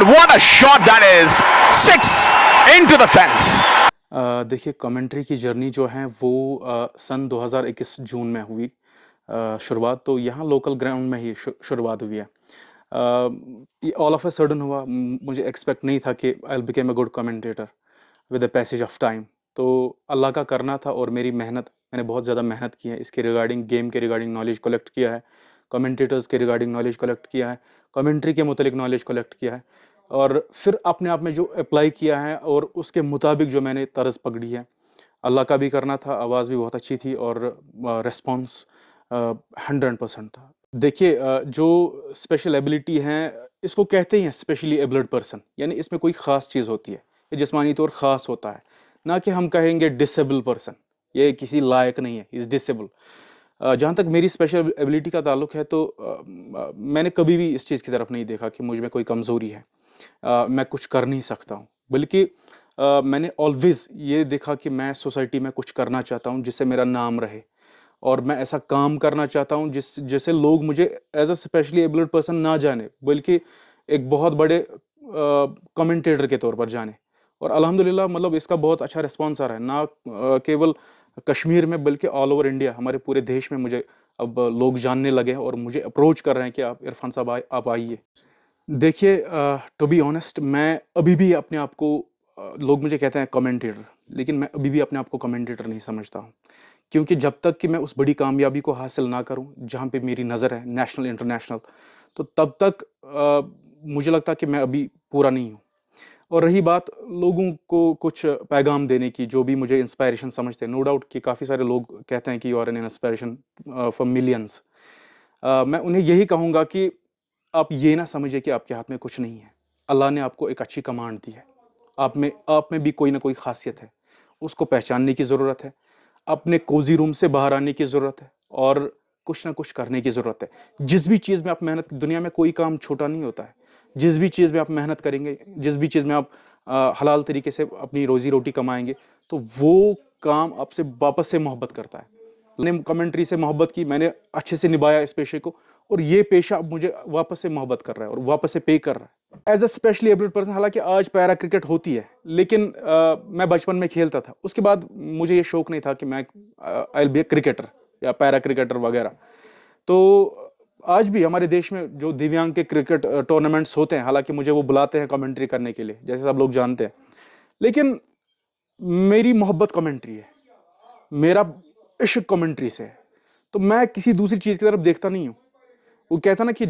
what a shot that is! 6 into the fence. देखिए commentary की journey जो है वो सन 2021 जून में हुई शुरुआत तो यहाँ लोकल ग्राउंड में ही शुरुआत हुई है। ये ऑल ऑफ अ सडन हुआ, मुझे एक्सपेक्ट नहीं था कि I will become a good commentator with the passage of time. तो अल्लाह का करना था और मेरी मेहनत, मैंने बहुत ज़्यादा मेहनत की है इसके रिगार्डिंग, गेम के रिगार्डिंग नॉलेज कलेक्ट किया है, कमेंटेटर्स के रिगार्डिंग नॉलेज कलेक्ट किया है, कमेंट्री के मुतालिक नॉलेज कलेक्ट किया है और फिर अपने आप में जो अप्लाई किया है और उसके मुताबिक जो मैंने तर्ज पकड़ी है। अल्लाह का भी करना था, आवाज़ भी बहुत अच्छी थी और रिस्पॉन्स 100% था। देखिए जो स्पेशल एबिलिटी है इसको कहते हैं स्पेशली एबल्ड पर्सन, यानी इसमें कोई ख़ास चीज़ होती है, ये जिस्मानी तौर ख़ास होता है, ना कि हम कहेंगे डिसेबल पर्सन, ये किसी लायक नहीं है, इज़ डिसेबल। जहाँ तक मेरी स्पेशल एबिलिटी का ताल्लुक है तो मैंने कभी भी इस चीज़ की तरफ नहीं देखा कि मुझ में कोई कमज़ोरी है, मैं कुछ कर नहीं सकता हूँ, बल्कि मैंने ऑलवेज़ ये देखा कि मैं सोसाइटी में कुछ करना चाहता हूँ जिससे मेरा नाम रहे और मैं ऐसा काम करना चाहता हूँ जिससे लोग मुझे as a specially abled person ना जाने, बल्कि एक बहुत बड़े कमेंटेटर के तौर पर जाने। और अल्हम्दुलिल्लाह मतलब इसका बहुत अच्छा रिस्पॉन्स आ रहा है, ना केवल कश्मीर में बल्कि ऑल ओवर इंडिया, हमारे पूरे देश में मुझे अब लोग जानने लगे हैं और मुझे अप्रोच कर रहे हैं कि आप इरफान साहब आप आइए। देखिए टू बी ऑनेस्ट, मैं अभी भी अपने आप को लोग मुझे कहते हैं कमेंटेटर, लेकिन मैं अभी भी अपने आप को कमेंटेटर नहीं समझता हूँ। क्योंकि जब तक कि मैं उस बड़ी कामयाबी को हासिल ना करूँ, जहाँ पे मेरी नज़र है नेशनल, इंटरनेशनल, तो तब तक मुझे लगता है कि मैं अभी पूरा नहीं हूँ। और रही बात लोगों को कुछ पैगाम देने की, जो भी मुझे इंस्पायरेशन समझते हैं, नो डाउट कि काफ़ी सारे लोग कहते हैं कि you are an inspiration for millions. मैं उन्हें यही कहूँगा कि आप ये ना समझिए कि आपके हाथ में कुछ नहीं है। अल्लाह ने आपको एक अच्छी कमांड दी है। आप में भी कोई ना कोई ख़ासियत है। उसको पहचानने की ज़रूरत है। अपने कोज़ी रूम से बाहर आने की ज़रूरत है और कुछ ना कुछ करने की ज़रूरत है। जिस भी चीज़ में आप मेहनत, दुनिया में कोई काम छोटा नहीं होता है। जिस भी चीज़ में आप मेहनत करेंगे, जिस भी चीज़ में आप हलाल तरीके से अपनी रोज़ी-रोटी कमाएँगे, तो वो काम आपसे वापस से मोहब्बत करता है। मैंने कमेंट्री से मोहब्बत की, मैंने अच्छे से निभाया इस पेशे को और ये पेशा अब मुझे वापस से मोहब्बत कर रहा है और वापस से पे कर रहा है। As a specially abled person, हालाँकि आज पैरा क्रिकेट होती है, लेकिन मैं बचपन में खेलता था। उसके बाद मुझे ये शौक नहीं था कि मैं I will be a cricketer या पैरा क्रिकेटर वगैरह। तो आज भी हमारे देश में जो दिव्यांग के क्रिकेट टूर्नामेंट्स होते हैं, हालाँकि मुझे वो बुलाते हैं कमेंट्री करने के लिए, जैसे सब लोग जानते हैं। लेकिन मेरी मोहब्बत कमेंट्री है, मेरा इश्क कमेंट्री से है, तो मैं किसी दूसरी चीज़ की तरफ देखता नहीं हूँ। वो कहता है ना कि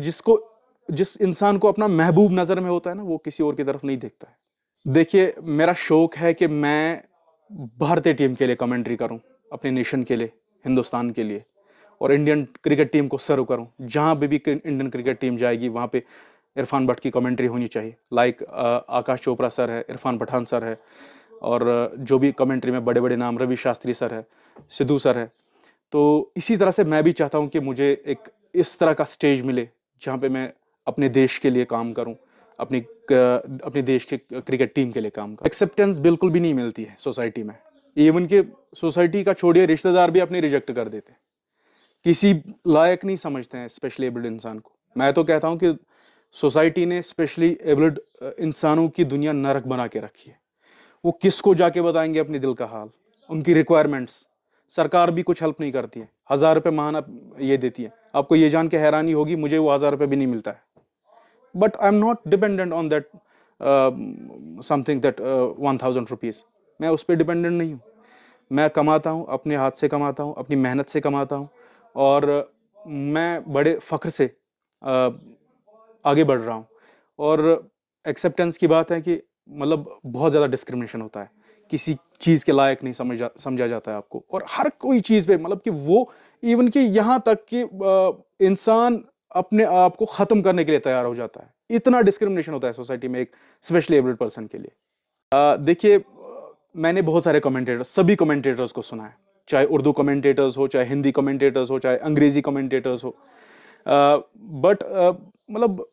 जिस इंसान को अपना महबूब नज़र में होता है ना, वो किसी और की तरफ नहीं देखता है। देखिए, मेरा शौक है कि मैं भारतीय टीम के लिए कमेंट्री करूँ, अपने नेशन के लिए, हिंदुस्तान के लिए, और इंडियन क्रिकेट टीम को सर्व करूँ। जहाँ पे भी इंडियन क्रिकेट टीम जाएगी, वहाँ पे इरफान भट्ट की कमेंट्री होनी चाहिए। लाइक आकाश चोपड़ा सर है, इरफान पठान सर है और जो भी कमेंट्री में बड़े-बड़े नाम, रवि शास्त्री सर है, सिद्धू सर है। तो इसी तरह से मैं भी चाहता हूँ कि मुझे एक इस तरह का स्टेज मिले, जहाँ पे मैं अपने देश के लिए काम करूँ, अपने देश के क्रिकेट टीम के लिए काम करूँ। एक्सेप्टेंस बिल्कुल भी नहीं मिलती है सोसाइटी में। इवन कि सोसाइटी का छोड़िए, रिश्तेदार भी अपनी रिजेक्ट कर देते हैं। किसी लायक नहीं समझते हैं स्पेशली एबल्ड इंसान को। मैं तो कहता हूँ कि सोसाइटी ने स्पेशली एबल्ड इंसानों की दुनिया नरक बना के रखी है। वो किसको जाके बताएँगे अपने दिल का हाल, उनकी रिक्वायरमेंट्स। सरकार भी कुछ हेल्प नहीं करती है, ₹1000 माहाना ये देती है। आपको ये जान के हैरानी होगी, मुझे वो ₹1000 भी नहीं मिलता है। But I am not dependent on that something that ₹1000। मैं उस पे डिपेंडेंट नहीं हूँ। मैं कमाता हूँ, अपने हाथ से कमाता हूँ, अपनी मेहनत से कमाता हूँ और मैं बड़े फ़ख्र से आगे बढ़ रहा हूँ। और एक्सेप्टेंस की बात है कि मतलब बहुत ज़्यादा डिस्क्रिमिनेशन होता है। किसी चीज़ के लायक नहीं समझा जाता है आपको, और हर कोई चीज़ पे मतलब कि वो इवन कि यहाँ तक कि इंसान अपने आप को ख़त्म करने के लिए तैयार हो जाता है। इतना डिस्क्रिमिनेशन होता है सोसाइटी में एक स्पेशली एबल्ड पर्सन के लिए। देखिए मैंने बहुत सारे कमेंटेटर्स, सभी कमेंटेटर्स को सुना है, चाहे उर्दू कमेंटेटर्स हो, चाहे हिंदी कमेंटेटर्स हो, चाहे अंग्रेज़ी कमेंटेटर्स हो। बट मतलब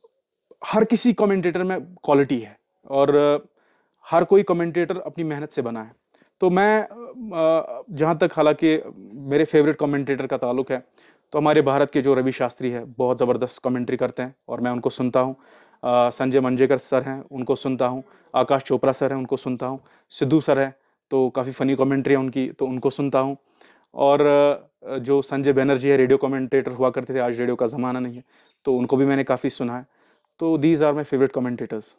हर किसी कमेंटेटर में क्वालिटी है और हर कोई कमेंटेटर अपनी मेहनत से बना है। तो मैं जहाँ तक हालाँकि मेरे फ़ेवरेट कमेंटेटर का ताल्लुक है, तो हमारे भारत के जो रवि शास्त्री है, बहुत ज़बरदस्त कमेंट्री करते हैं और मैं उनको सुनता हूँ। संजय मंजेकर सर हैं, उनको सुनता हूँ। आकाश चोपड़ा सर हैं, उनको सुनता हूँ। सिद्धू सर हैं, तो काफ़ी फ़नी कमेंट्री है उनकी, तो उनको सुनता हूँ। और जो संजय बैनर्जी है, रेडियो कमेंटेटर हुआ करते थे, आज रेडियो का ज़माना नहीं है, तो उनको भी मैंने काफ़ी सुना है। तो these are my favourite commentators.